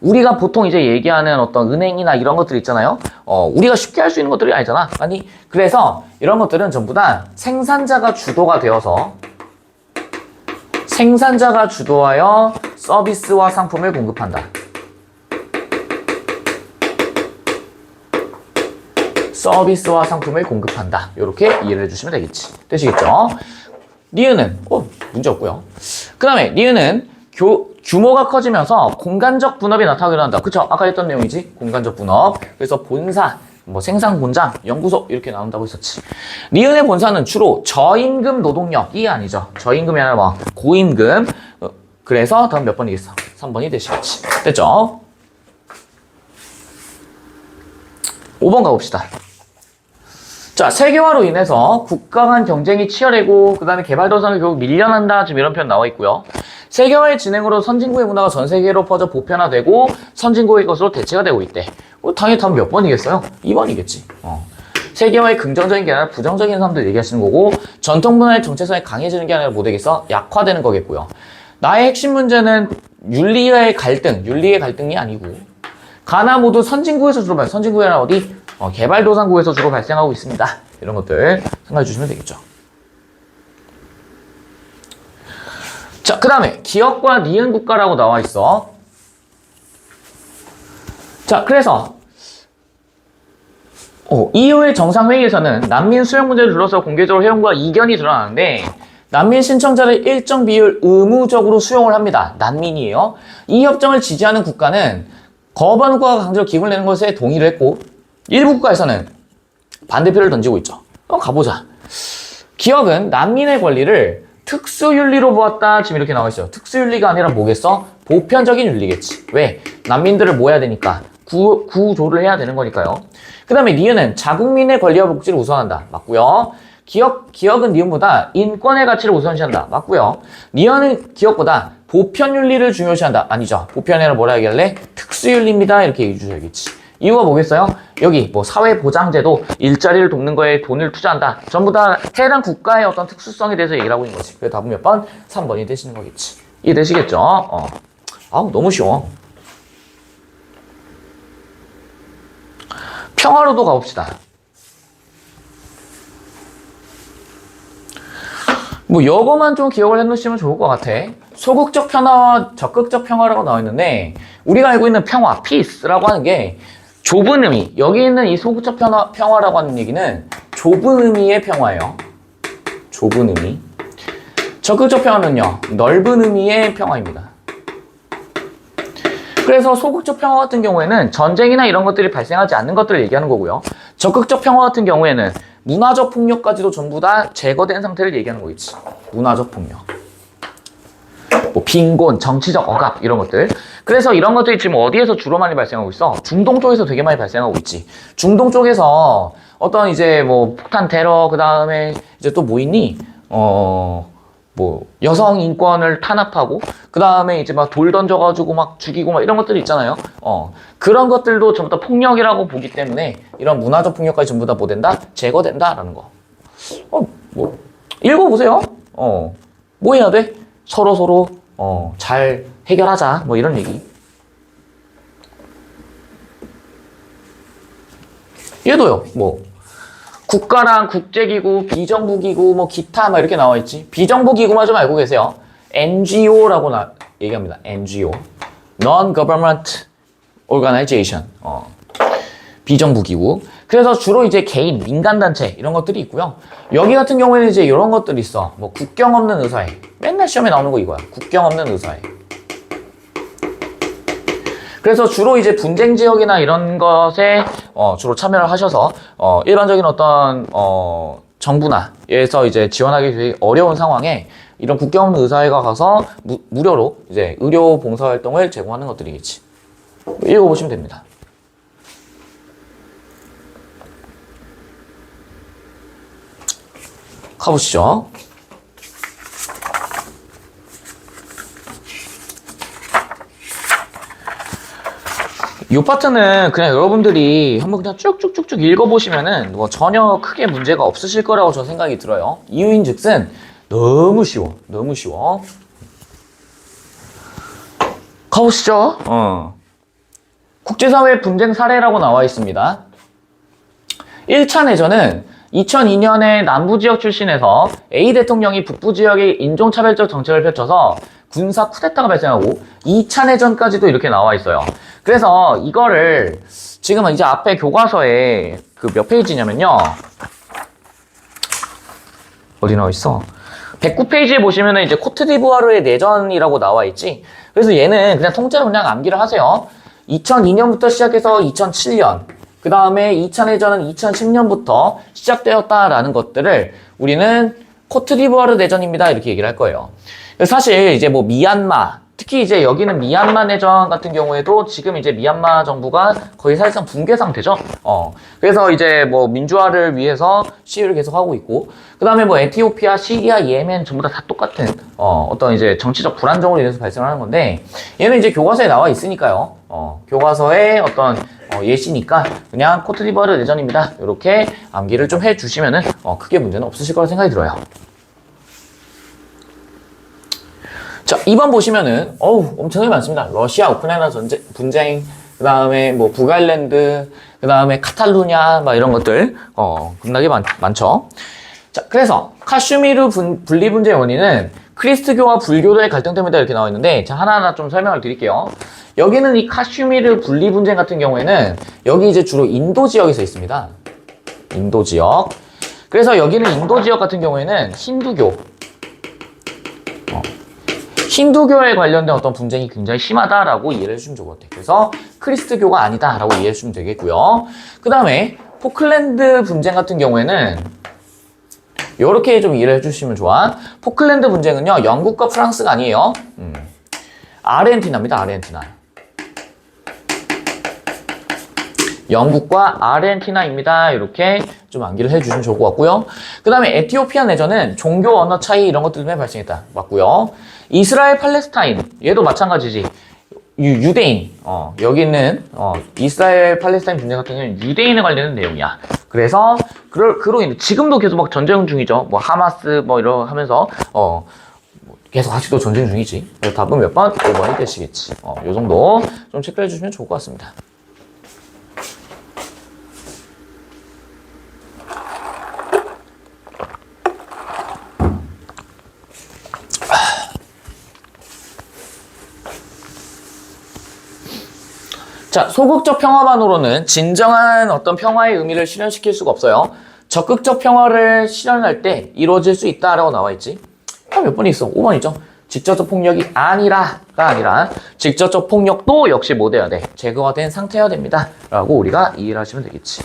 우리가 보통 이제 얘기하는 어떤 은행이나 이런 것들 있잖아요. 우리가 쉽게 할 수 있는 것들이 아니잖아. 아니, 그래서 이런 것들은 전부 다 생산자가 주도가 되어서, 생산자가 주도하여 서비스와 상품을 공급한다. 서비스와 상품을 공급한다. 이렇게 이해를 해주시면 되겠지. 되시겠죠? 니은은 문제 없고요. 그 다음에 니은은 규모가 커지면서 공간적 분업이 나타나기도 한다. 그쵸? 아까 했던 내용이지? 공간적 분업. 그래서 본사, 생산 공장, 연구소 이렇게 나온다고 했었지. 니은의 본사는 주로 저임금 노동력이 아니죠. 저임금이 아니라 고임금. 그래서 다음 몇 번이겠어? 3번이 되시겠지. 됐죠? 5번 가봅시다. 자, 세계화로 인해서 국가 간 경쟁이 치열해고, 그 다음에 개발도상이 결국 밀려난다. 지금 이런 표현 나와 있고요. 세계화의 진행으로 선진국의 문화가 전 세계로 퍼져 보편화되고 선진국의 것으로 대체가 되고 있대. 당연히 답은 몇 번이겠어요? 2번이겠지. 세계화의 긍정적인 게 아니라 부정적인 사람들 얘기하시는 거고, 전통 문화의 정체성이 강해지는 게 아니라 뭐 되겠어? 약화되는 거겠고요. 나의 핵심 문제는 윤리의 갈등이 아니고, 가나 모두 선진국에서 주로 선진국이 아니라 어디? 개발도상국에서 주로 발생하고 있습니다. 이런 것들 생각해 주시면 되겠죠. 자, 그 다음에 기업과 니은 국가라고 나와 있어. 자, 그래서 EU의 정상회의에서는 난민 수용 문제를 둘러서 공개적으로 해온과 이견이 드러나는데, 난민 신청자를 일정 비율 의무적으로 수용을 합니다. 난민이에요. 이 협정을 지지하는 국가는 거부하는 국가가 강제로 기금을 내는 것에 동의를 했고, 일부 국가에서는 반대표를 던지고 있죠. 가보자. 기업은 난민의 권리를 특수윤리로 보았다. 지금 이렇게 나와 있어요. 특수윤리가 아니라 뭐겠어? 보편적인 윤리겠지. 왜? 난민들을 모아야 되니까. 구조를 해야 되는 거니까요. 그 다음에 니은은 자국민의 권리와 복지를 우선한다. 맞고요. 기역은 니은보다 인권의 가치를 우선시한다. 맞고요. 니은은 기역보다 보편윤리를 중요시한다. 아니죠. 보편이라 뭐라 얘기할래? 특수윤리입니다. 이렇게 얘기해 주셔야겠지. 이유가 뭐겠어요? 여기 뭐 사회보장제도, 일자리를 돕는 거에 돈을 투자한다. 전부 다 해당 국가의 어떤 특수성에 대해서 얘기를 하고 있는 거지. 그래서 답은 몇 번? 3번이 되시는 거겠지. 이해되시겠죠? 아우, 너무 쉬워. 평화로도 가봅시다. 뭐 이거만 좀 기억을 해놓으시면 좋을 것 같아. 소극적 평화와 적극적 평화라고 나와 있는데 우리가 알고 있는 평화, peace라고 하는 게 좁은 의미. 여기 있는 이 소극적 평화라고 하는 얘기는 좁은 의미의 평화예요. 좁은 의미. 적극적 평화는요, 넓은 의미의 평화입니다. 그래서 소극적 평화 같은 경우에는 전쟁이나 이런 것들이 발생하지 않는 것들을 얘기하는 거고요. 적극적 평화 같은 경우에는 문화적 폭력까지도 전부 다 제거된 상태를 얘기하는 거겠지. 문화적 폭력. 뭐 빈곤, 정치적 억압 이런 것들. 그래서 이런 것들이 지금 어디에서 주로 많이 발생하고 있어? 중동 쪽에서 되게 많이 발생하고 있지. 중동 쪽에서 어떤 이제 뭐 폭탄 테러, 그 다음에 이제 또 뭐 있니? 뭐 여성 인권을 탄압하고 그 다음에 이제 막 돌 던져가지고 막 죽이고 막 이런 것들이 있잖아요. 그런 것들도 전부 다 폭력이라고 보기 때문에 이런 문화적 폭력까지 전부 다 뭐 된다? 제거된다라는 거. 뭐 읽어보세요. 뭐 해야 돼? 서로 잘 해결하자. 뭐 이런 얘기. 얘도요. 뭐 국가랑 국제기구, 비정부기구, 뭐 기타 막 이렇게 나와 있지. 비정부기구만 좀 알고 계세요. NGO라고 얘기합니다. NGO, Non-Government Organization. 비정부기구. 그래서 주로 이제 개인, 민간단체 이런 것들이 있고요. 여기 같은 경우에는 이제 이런 것들이 있어. 뭐 국경 없는 의사회. 맨날 시험에 나오는 거 이거야. 국경 없는 의사회. 그래서 주로 이제 분쟁 지역이나 이런 것에 주로 참여를 하셔서 일반적인 어떤 정부나에서 이제 지원하기 되게 어려운 상황에 이런 국경 없는 의사회가 가서 무료로 이제 의료 봉사 활동을 제공하는 것들이겠지. 읽어보시면 됩니다. 가보시죠. 이 파트는 그냥 여러분들이 한번 그냥 쭉쭉쭉쭉 읽어보시면은 뭐 전혀 크게 문제가 없으실 거라고 저는 생각이 들어요. 이유인 즉슨 너무 쉬워. 너무 쉬워. 가보시죠. 국제사회 분쟁 사례라고 나와 있습니다. 1차 내전은 2002년에 남부지역 출신에서 A 대통령이 북부지역에 인종차별적 정책을 펼쳐서 군사 쿠데타가 발생하고 2차 내전까지도 이렇게 나와 있어요. 그래서 이거를 지금은 이제 앞에 교과서에 그 몇 페이지냐면요. 어디 나와 있어? 109페이지에 보시면은 이제 코트디부아르의 내전이라고 나와 있지. 그래서 얘는 그냥 통째로 그냥 암기를 하세요. 2002년부터 시작해서 2007년. 그 다음에 2차 내전은 2010년부터 시작되었다라는 것들을 우리는 코트디부아르 내전입니다. 이렇게 얘기를 할 거예요. 사실 이제 뭐 미얀마, 특히 이제 여기는 미얀마 내전 같은 경우에도 지금 이제 미얀마 정부가 거의 사실상 붕괴 상태죠. 그래서 이제 뭐 민주화를 위해서 시위를 계속 하고 있고, 그 다음에 뭐 에티오피아, 시리아, 예멘 전부 다 똑같은 어떤 이제 정치적 불안정으로 인해서 발생하는 건데, 얘는 이제 교과서에 나와 있으니까요. 교과서의 어떤 예시니까 그냥 코트디부아르 내전입니다. 이렇게 암기를 좀 해주시면은 크게 문제는 없으실 거라 생각이 들어요. 자, 2번 보시면은 엄청나게 많습니다. 러시아 우크라이나 분쟁, 그 다음에 뭐 북아일랜드, 그 다음에 카탈루냐 막 이런 것들 겁나게 많죠. 자, 그래서 카슈미르 분리 분쟁의 원인은 크리스트교와 불교도의 갈등 때문이다 이렇게 나와 있는데, 자, 하나하나 좀 설명을 드릴게요. 여기는 이 카슈미르 분리 분쟁 같은 경우에는 여기 이제 주로 인도 지역에서 있습니다. 인도 지역. 그래서 여기는 인도 지역 같은 경우에는 힌두교에 관련된 어떤 분쟁이 굉장히 심하다라고 이해를 해주시면 좋을 것 같아요. 그래서 크리스트교가 아니다라고 이해해 주시면 되겠고요. 그 다음에 포클랜드 분쟁 같은 경우에는 이렇게 좀 이해를 해주시면 좋아. 포클랜드 분쟁은요, 영국과 프랑스가 아니에요. 아르헨티나입니다. 아르헨티나. 영국과 아르헨티나입니다. 이렇게 좀 암기를 해주시면 좋을 것 같고요. 그 다음에 에티오피아 내전은 종교 언어 차이 이런 것들 때문에 발생했다. 맞고요. 이스라엘 팔레스타인 얘도 마찬가지지. 유대인 여기 있는 이스라엘 팔레스타인 분쟁 같은 경우는 유대인에 관련된 내용이야. 그래서 그로 인해 지금도 계속 막 전쟁 중이죠. 뭐 하마스 뭐 이러 하면서 계속 아직도 전쟁 중이지. 그래서 답은 몇 번? 5번이 되시겠지. 요 정도 좀 체크해 주시면 좋을 것 같습니다. 자, 소극적 평화만으로는 진정한 어떤 평화의 의미를 실현시킬 수가 없어요. 적극적 평화를 실현할 때 이루어질 수 있다라고 나와 있지. 몇 번이 있어? 5번이죠. 직접적 폭력이 아니라가 아니라 직접적 폭력도 역시 뭐 돼야 돼? 제거된 상태여야 됩니다. 라고 우리가 이해를 하시면 되겠지.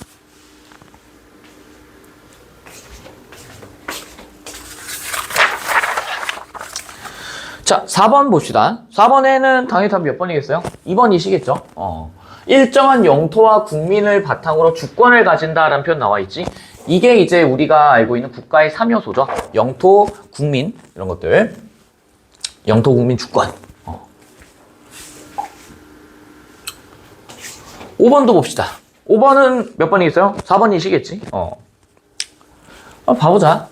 자, 4번 봅시다. 4번에는 당연히 답이 몇 번이겠어요? 2번이시겠죠? 일정한 영토와 국민을 바탕으로 주권을 가진다라는 표현 나와 있지. 이게 이제 우리가 알고 있는 국가의 3요소죠. 영토, 국민 이런 것들. 영토, 국민, 주권. 5번도 봅시다. 5번은 몇 번이겠어요? 4번이시겠지? 봐보자.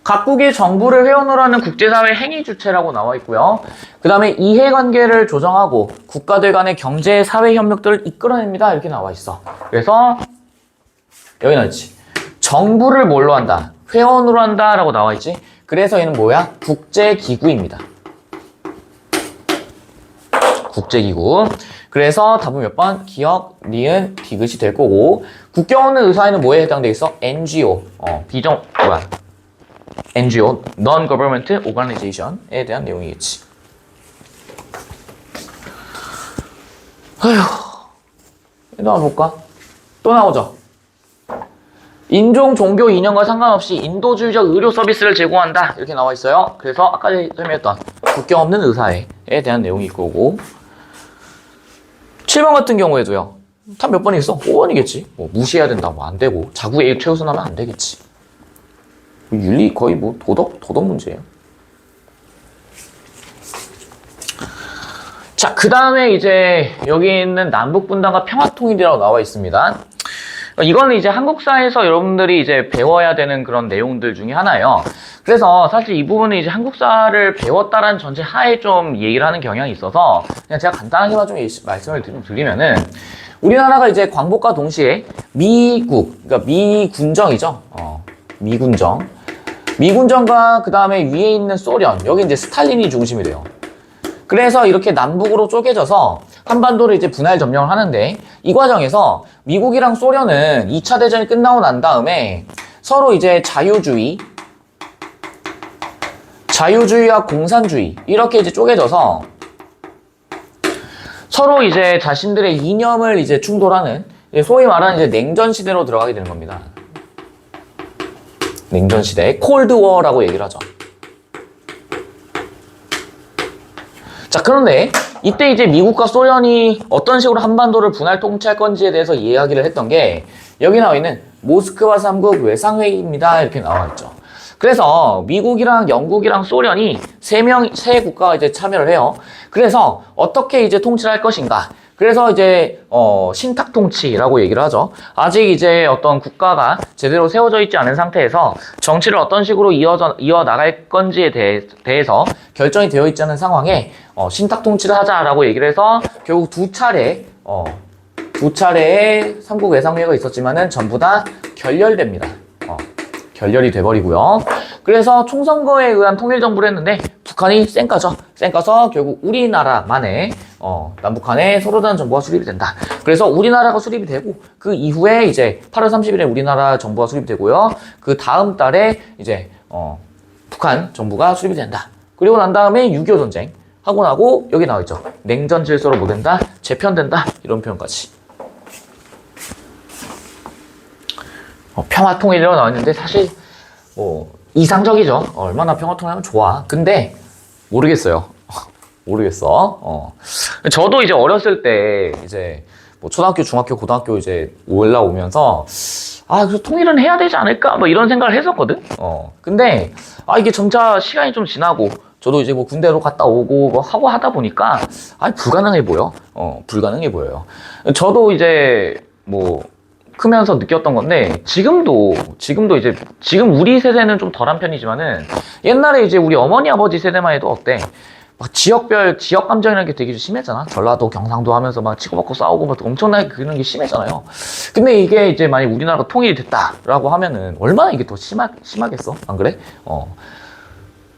각국의 정부를 회원으로 하는 국제사회 행위 주체라고 나와 있고요. 그 다음에 이해관계를 조정하고 국가들 간의 경제, 사회 협력들을 이끌어냅니다. 이렇게 나와 있어. 그래서 여기 나와 있지. 정부를 뭘로 한다? 회원으로 한다라고 나와 있지. 그래서 얘는 뭐야? 국제기구입니다. 국제기구. 그래서 답은 몇 번? 기억, 니은, 디귿이 될 거고 국경 없는 의사회는 뭐에 해당되겠어? NGO. NGO, Non-Government Organization에 대한 내용이겠지. 또 나와볼까? 또 나오죠. 인종, 종교, 이념과 상관없이 인도주의적 의료 서비스를 제공한다. 이렇게 나와 있어요. 그래서 아까 설명했던 국경 없는 의사회에 대한 내용이 있고 오고 7번 같은 경우에도요. 답 몇 번이 있어? 5번이겠지. 뭐 무시해야 된다. 뭐 안 되고 자국의 최우선하면 안 되겠지. 윤리 거의 뭐 도덕 문제예요. 자, 그 다음에 이제 여기 있는 남북분단과 평화통일이라고 나와 있습니다. 이거는 이제 한국사에서 여러분들이 이제 배워야 되는 그런 내용들 중에 하나예요. 그래서 사실 이 부분은 이제 한국사를 배웠다라는 전제 하에 좀 얘기를 하는 경향이 있어서 그냥 제가 간단하게만 좀 말씀을 드리면은 우리나라가 이제 광복과 동시에 미국, 그러니까 미군정이죠. 미군정과 그 다음에 위에 있는 소련, 여기 이제 스탈린이 중심이 돼요. 그래서 이렇게 남북으로 쪼개져서 한반도를 이제 분할 점령을 하는데 이 과정에서 미국이랑 소련은 2차 대전이 끝나고 난 다음에 서로 이제 자유주의와 공산주의 이렇게 이제 쪼개져서 서로 이제 자신들의 이념을 이제 충돌하는 소위 말하는 이제 냉전 시대로 들어가게 되는 겁니다. 냉전 시대, 콜드워라고 얘기를 하죠. 자, 그런데 이때 이제 미국과 소련이 어떤 식으로 한반도를 분할 통치할 건지에 대해서 이야기를 했던 게 여기 나와 있는 모스크바 3국 외상회의입니다. 이렇게 나와 있죠. 그래서 미국이랑 영국이랑 소련이 세 국가가 이제 참여를 해요. 그래서 어떻게 이제 통치를 할 것인가. 그래서 이제 신탁 통치라고 얘기를 하죠. 아직 이제 어떤 국가가 제대로 세워져 있지 않은 상태에서 정치를 어떤 식으로 이어 나갈 건지에 대해서 결정이 되어 있지 않은 상황에 신탁 통치를 하자라고 얘기를 해서 결국 두 차례의 삼국 외상회의가 있었지만은 전부 다 결렬됩니다. 결렬이 돼버리고요. 그래서 총선거에 의한 통일정부를 했는데 북한이 쌩까죠. 쌩까서 결국 우리나라만의 남북한의 서로 다른 정부가 수립이 된다. 그래서 우리나라가 수립이 되고 그 이후에 이제 8월 30일에 우리나라 정부가 수립이 되고요. 그 다음 달에 이제 북한 정부가 수립이 된다. 그리고 난 다음에 6.25 전쟁 하고 나고 여기 나와 있죠. 냉전 질서로 뭐 된다? 재편된다. 이런 표현까지. 평화통일이라고 나왔는데 사실 뭐 이상적이죠. 얼마나 평화통일하면 좋아. 근데 모르겠어요. 모르겠어. 저도 이제 어렸을 때 이제 뭐 초등학교, 중학교, 고등학교 이제 올라오면서 그래서 통일은 해야 되지 않을까? 뭐 이런 생각을 했었거든? 근데, 이게 점차 시간이 좀 지나고, 저도 이제 뭐 군대로 갔다 오고 뭐 하고 하다 보니까, 불가능해 보여. 불가능해 보여요. 저도 이제 뭐, 크면서 느꼈던 건데, 지금도 이제, 지금 우리 세대는 좀 덜한 편이지만은, 옛날에 이제 우리 어머니, 아버지 세대만 해도 어때? 막 지역별, 지역 감정이라는 게 되게 좀 심했잖아. 전라도, 경상도 하면서 막 치고받고 싸우고 막 엄청나게 그런 게 심했잖아요. 근데 이게 이제 만약 우리나라가 통일이 됐다라고 하면은 얼마나 이게 더 심하겠어? 안 그래?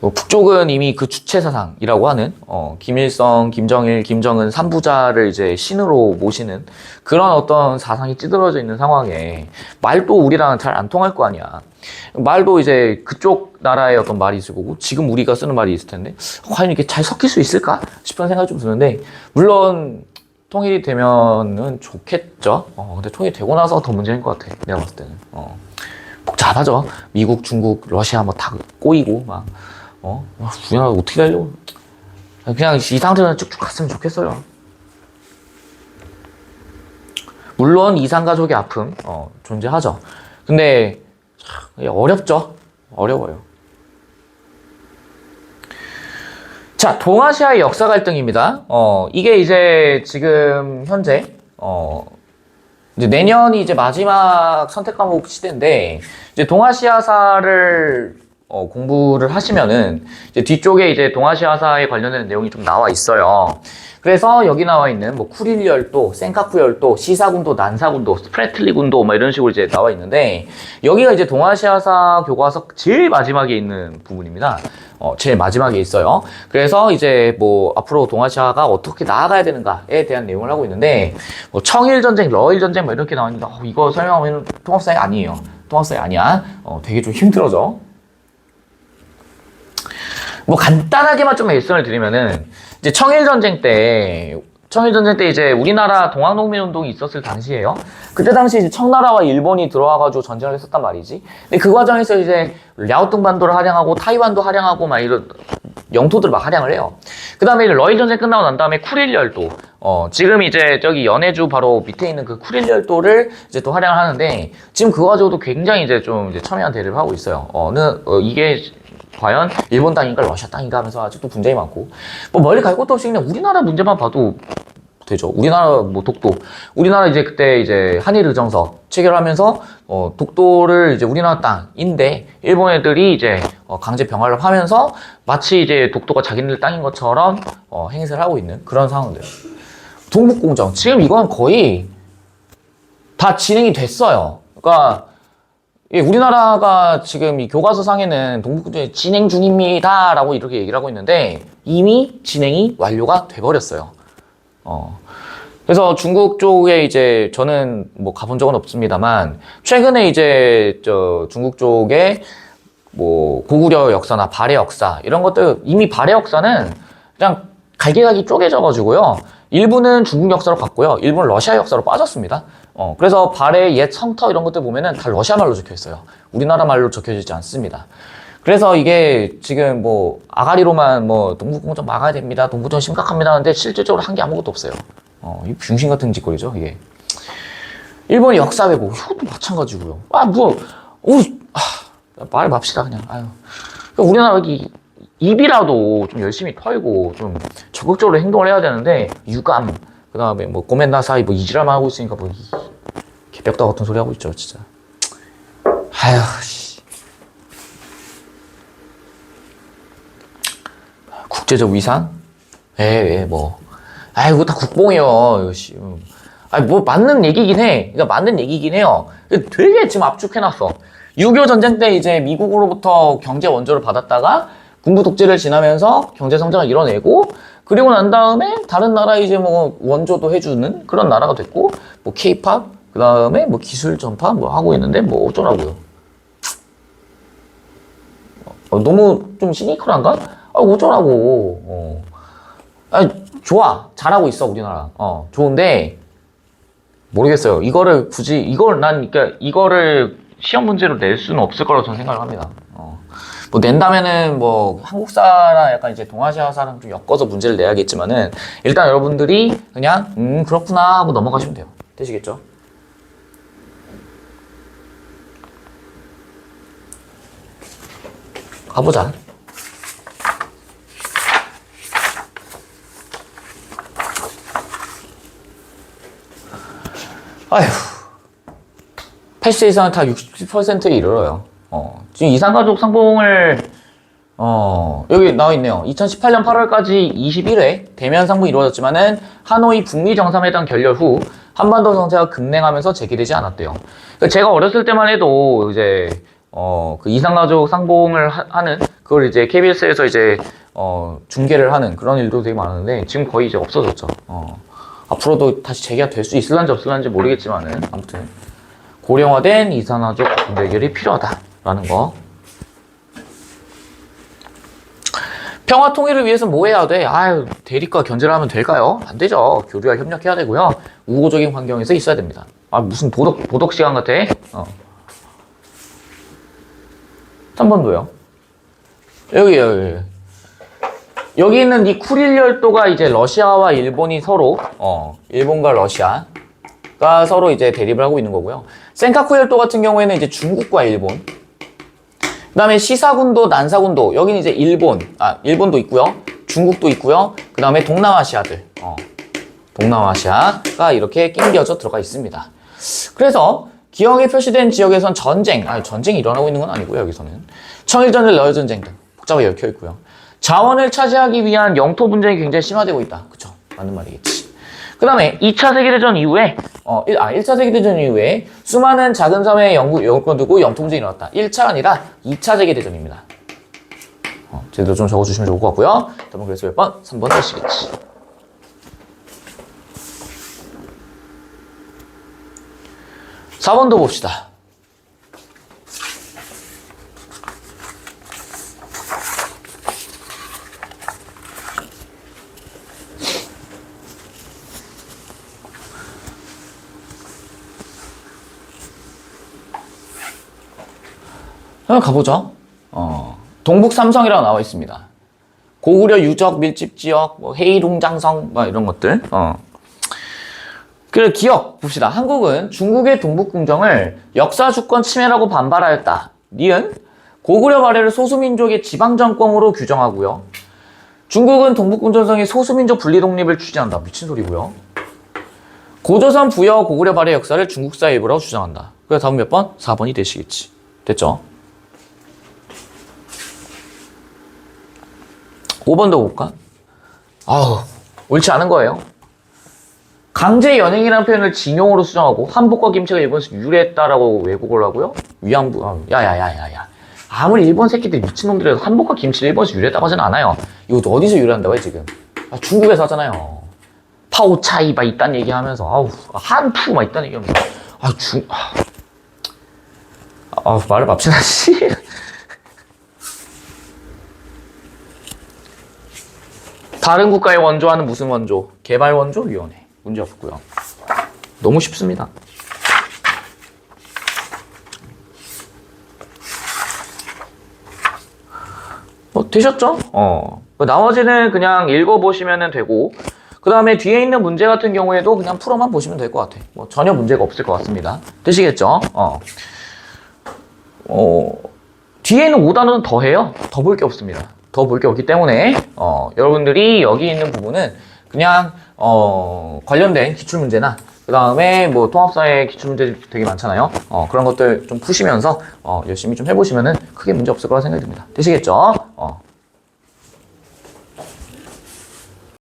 북쪽은 이미 그 주체 사상이라고 하는 김일성, 김정일, 김정은 3부자를 이제 신으로 모시는 그런 어떤 사상이 찌들어져 있는 상황에 말도 우리랑은 잘 안 통할 거 아니야. 말도 이제 그쪽 나라의 어떤 말이 있을 거고 지금 우리가 쓰는 말이 있을 텐데 과연 이게 잘 섞일 수 있을까 싶은 생각이 좀 드는데 물론 통일이 되면은 좋겠죠. 근데 통일이 되고 나서 더 문제인 것 같아. 내가 봤을 때는. 복잡하죠. 미국, 중국, 러시아 뭐 다 꼬이고 막. 우리나라 어떻게 되려고. 그냥 이 상태로 쭉쭉 갔으면 좋겠어요. 물론 이산가족의 아픔, 존재하죠. 근데, 어렵죠. 어려워요. 자, 동아시아의 역사 갈등입니다. 이게 이제 지금 현재, 이제 내년이 이제 마지막 선택 과목 시대인데, 이제 동아시아사를 공부를 하시면은 이제 뒤쪽에 이제 동아시아사에 관련된 내용이 좀 나와 있어요. 그래서 여기 나와 있는 뭐 쿠릴 열도, 센카쿠 열도, 시사군도, 난사군도, 스프레틀리 군도 뭐 이런 식으로 이제 나와 있는데 여기가 이제 동아시아사 교과서 제일 마지막에 있는 부분입니다. 제일 마지막에 있어요. 그래서 이제 뭐 앞으로 동아시아가 어떻게 나아가야 되는가에 대한 내용을 하고 있는데 뭐 청일 전쟁, 러일 전쟁 뭐 이렇게 나와 있는데 이거 설명하면 통합사회 아니에요. 통합사회 아니야. 되게 좀 힘들어져. 뭐 간단하게만 좀 말씀을 드리면은 이제 청일전쟁 때 이제 우리나라 동학농민운동이 있었을 당시에요. 그때 당시 이제 청나라와 일본이 들어와가지고 전쟁을 했었단 말이지. 근데 그 과정에서 이제 랴오뚱반도를 할양하고 타이완도 할양하고 막 이런 영토들을 막 할양을 해요. 그 다음에 이제 러일 전쟁 끝나고 난 다음에 쿠릴 열도, 지금 이제 저기 연해주 바로 밑에 있는 그 쿠릴 열도를 이제 또 할양을 하는데 지금 그거 가지고도 굉장히 이제 좀 이제 첨예한 대립을 하고 있어요. 이게 과연 일본 땅인가 러시아 땅인가 하면서 아직도 분쟁이 많고 뭐 멀리 갈 것도 없이 그냥 우리나라 문제만 봐도 되죠. 우리나라 뭐 독도 우리나라 이제 그때 이제 한일의정서 체결하면서 독도를 이제 우리나라 땅인데 일본 애들이 이제 강제 병합을 하면서 마치 이제 독도가 자기네들 땅인 것처럼 행세를 하고 있는 그런 상황들. 동북공정 지금 이건 거의 다 진행이 됐어요. 그러니까 우리나라가 지금 이 교과서상에는 동북공정이 진행 중입니다 라고 이렇게 얘기를 하고 있는데 이미 진행이 완료가 돼버렸어요. 그래서 중국 쪽에 이제 저는 뭐 가본 적은 없습니다만 최근에 이제 중국 쪽에 뭐 고구려 역사나 발해 역사 이런 것들 이미 발해 역사는 그냥 갈기갈기 쪼개져 가지고요. 일부는 중국 역사로 갔고요. 일부는 러시아 역사로 빠졌습니다. 그래서 발해 옛 성터 이런 것들 보면은 다 러시아 말로 적혀 있어요. 우리나라 말로 적혀지지 않습니다. 그래서 이게 지금 뭐 아가리로만 뭐 동북공정 막아야 됩니다. 동북공정 심각합니다 하는데 실질적으로 한 게 아무것도 없어요. 이 병신 같은 짓거리죠, 이게. 일본이 역사 왜곡 이것도 마찬가지고요. 말 맙시다 그냥. 우리나라 여기 입이라도 좀 열심히 털고 좀 적극적으로 행동을 해야 되는데 유감 그 다음에 뭐 고멘나사이 뭐 이지랄만 하고 있으니까 뭐 개벽다 같은 소리 하고 있죠 진짜. 씨. 국제적 위상? 뭐. 이거 다 국뽕이요. 이거 뭐 맞는 얘기긴 해. 그러니까 맞는 얘기긴 해요. 되게 지금 압축해놨어. 6.25 전쟁 때 이제 미국으로부터 경제 원조를 받았다가 군부 독재를 지나면서 경제 성장을 이뤄내고 그리고 난 다음에 다른 나라 이제 뭐 원조도 해주는 그런 나라가 됐고 뭐 K-팝 그 다음에 뭐 기술 전파 뭐 하고 있는데 뭐 어쩌라고요. 너무 좀 시니컬한가? 어쩌라고. 좋아. 잘하고 있어, 우리나라. 좋은데, 모르겠어요. 이거를 굳이, 그러니까 이거를 시험 문제로 낼 수는 없을 거라고 저는 생각을 합니다. 뭐 낸다면은 뭐 한국사랑 약간 이제 동아시아사랑 좀 엮어서 문제를 내야겠지만은 일단 여러분들이 그냥, 그렇구나 하고 넘어가시면 돼요. 되시겠죠? 가보자. 아휴. 80세 이상은 다 60%에 이르러요. 지금 이산가족 상봉을, 여기 나와 있네요. 2018년 8월까지 21회 대면 상봉이 이루어졌지만은 하노이 북미 정상회담 결렬 후 한반도 정세가 급냉하면서 재개되지 않았대요. 그러니까 제가 어렸을 때만 해도 이제, 그 이산가족 상봉을 하는, 그걸 이제 KBS에서 이제, 중계를 하는 그런 일도 되게 많았는데 지금 거의 이제 없어졌죠. 앞으로도 다시 재개가 될 수 있을런지 없을런지 모르겠지만은 아무튼 고령화된 이산가족 대결이 필요하다라는 거. 평화 통일을 위해서 뭐 해야 돼? 아유, 대립과 견제를 하면 될까요? 안 되죠. 교류와 협력해야 되고요. 우호적인 환경에서 있어야 됩니다. 아, 무슨 도덕 시간 같아? 3번도요. 여기 있는 이 쿠릴 열도가 이제 러시아와 일본이 서로, 일본과 러시아가 서로 이제 대립을 하고 있는 거고요. 센카쿠 열도 같은 경우에는 이제 중국과 일본. 그 다음에 시사군도, 난사군도. 여기는 이제 일본도 있고요. 중국도 있고요. 그 다음에 동남아시아들. 동남아시아가 이렇게 낑겨져 들어가 있습니다. 그래서 기억에 표시된 지역에선 전쟁이 일어나고 있는 건 아니고요. 여기서는 청일전쟁, 러일전쟁 등 복잡하게 얽혀 있고요. 자원을 차지하기 위한 영토 분쟁이 굉장히 심화되고 있다. 그쵸? 맞는 말이겠지. 그 다음에 2차 세계대전 이후에 1차 세계대전 이후에 수많은 작은 섬에 영국을 두고 영토 분쟁이 일어났다. 1차가 아니라 2차 세계대전입니다. 제대로 좀 적어주시면 좋을 것 같고요. 여러분 그래서 몇 번? 3번 하시겠지. 4번도 봅시다. 한번 가보죠. 동북 삼성이라고 나와 있습니다. 고구려 유적, 밀집 지역, 뭐 헤이룽장성, 뭐 이런 것들. 그리고 기억 봅시다. 한국은 중국의 동북 궁정을 역사 주권 침해라고 반발하였다. 니은 고구려 말해를 소수민족의 지방정권으로 규정하고요. 중국은 동북 궁정성의 소수민족 분리 독립을 추진한다. 미친 소리고요. 고조선 부여 고구려 발해 역사를 중국사의 일부라고 주장한다. 그래서 다음 몇 번? 4번이 되시겠지. 됐죠? 5번도 볼까? 옳지 않은 거예요. 강제 연행이라는 표현을 징용으로 수정하고 한복과 김치가 일본에서 유래했다라고 왜곡을 하고요. 위안부, 야야야야야. 아무리 일본 새끼들 미친놈들이라도 한복과 김치를 일본에서 유래했다고 하진 않아요. 이거 어디서 유래한다고 해 지금? 중국에서 하잖아요. 파오차이 막 이딴 얘기하면서 한푸 막 이딴 얘기하면서 말을 맙시다 씨. 다른 국가의 원조와는 무슨 원조? 개발원조위원회. 문제 없고요. 너무 쉽습니다. 되셨죠? 나머지는 그냥 읽어보시면 되고 그 다음에 뒤에 있는 문제 같은 경우에도 그냥 풀어만 보시면 될 것 같아. 전혀 문제가 없을 것 같습니다. 되시겠죠? 뒤에는 5단원은 더 해요. 더 볼 게 없습니다. 더 볼 게 없기 때문에 여러분들이 여기 있는 부분은 그냥 관련된 기출문제나 그 다음에 뭐 통합사회 기출문제 되게 많잖아요. 그런 것들 좀 푸시면서 열심히 좀 해보시면은 크게 문제 없을 거라 생각이 듭니다. 되시겠죠?